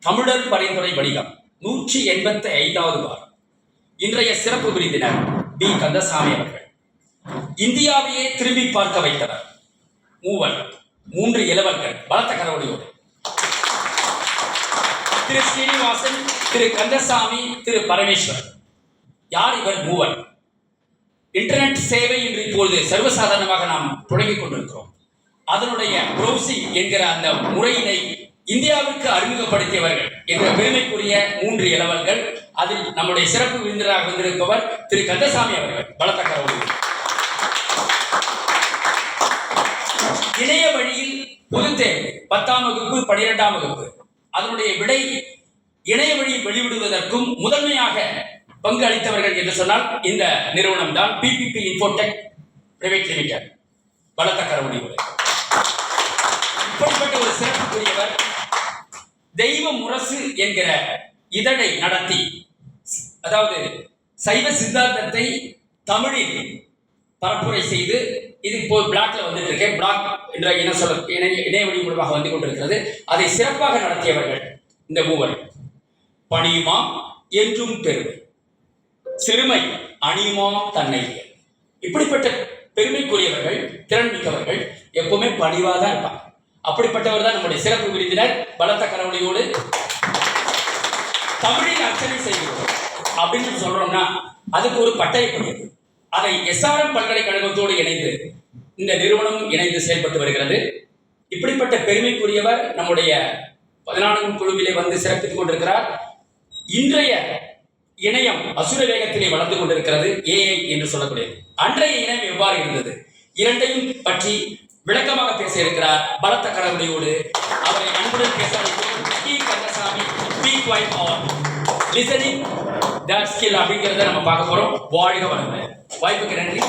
தமிழர் பரிந்துரை வணிகம் 185வது வாரம். இன்றைய சிறப்பு விருந்தினர் பி. கந்தசாமி அவர்கள். இந்தியாவையே திரும்பி பார்க்க வைத்தவர். மூவர், 3 இளவல்கள். பலத்த கரவொலியோடு திரு ஸ்ரீனிவாசன், திரு கந்தசாமி, திரு பரமேஸ்வர். யார் இவர் மூவர்? இன்டர்நெட் சேவை என்று இப்பொழுது சர்வசாதாரணமாக நாம் தொடங்கிக் கொண்டிருக்கிறோம். அதனுடைய ப்ரௌசிங் என்கிற அந்த முறையினை இந்தியாவிற்கு அறிமுகப்படுத்தியவர்கள் என்ற பெருமைக்குரிய 3 இளவல்கள். அதில் நம்முடைய சிறப்பு விருந்தினராக வந்திருப்பவர் திரு கந்தசாமி அவர்கள். பலத்த கரவொலி. இணைய வழியில் பொதுத் தேர்வு 10ஆம் வகுப்பு 12ஆம் வகுப்பு அதனுடைய விடை இணைய வழியில் வெளிவிடுவதற்கும் முதன்மையாக பங்கு அளித்தவர்கள் என்று சொன்னால் இந்த நிறுவனம் தான் பிபிபி இன்ஃபோடெக் பிரைவேட் லிமிடெட். பலத்த கரவொலி. இப்படிப்பட்ட ஒரு சிறப்புக்குரியவர் தெய்வ முரசு என்கிற இதழை நடத்தி, அதாவது சைவ சித்தாந்தத்தை தமிழில் பரப்புரை செய்து, இது இப்போ பிளாக்ல வந்துட்டு இருக்கேன், பிளாக் என்ற இணைய வழி மூலமாக வந்து கொண்டிருக்கிறது. அதை சிறப்பாக நடத்தியவர்கள் இந்த மூவர். பணியுமா என்றும் பெருமை, சிறுமை அணியுமா தன்னை. இப்படிப்பட்ட பெருமைக்குரியவர்கள், திறன் மிக்கவர்கள், எப்பவுமே பணிவாதான் இருப்பாங்க. அப்படிப்பட்டவர் தான் நம்முடைய சிறப்பு விருந்தினர். பலத்த கரவொலியோடு தமிழில் அர்ச்சனை செய்கிறோம் அப்படின்னு சொல்றோம்னா அதுக்கு ஒரு பட்டயப்படி. அதை SRM பல்கலைக்கழகத்தோடு இணைந்து இந்த நிறுவனம் இணைந்து செயல்பட்டு வருகிறது. இப்படிப்பட்ட பெருமைக்குரியவர் நம்முடைய 14 குழுவிலே வந்து சிறப்பித்துக் கொண்டிருக்கிறார். இன்றைய இணையம் அசுர வேகத்திலே வளர்ந்து கொண்டிருக்கிறது, AI என்று சொல்லக்கூடியது. அன்றைய இணையம் எவ்வாறு இருந்தது, இரண்டையும் பற்றி விளக்கமாக பேச இருக்கிறார். பலத்த கரவொலியோடு அவரை அன்புடன் பேச P. Kandasamy. Be quiet on listening that skill அப்படிங்கிறத நம்ம பார்க்க போறோம். வாழ்க வளமுடன். வாய்ப்புக்கு நன்றி.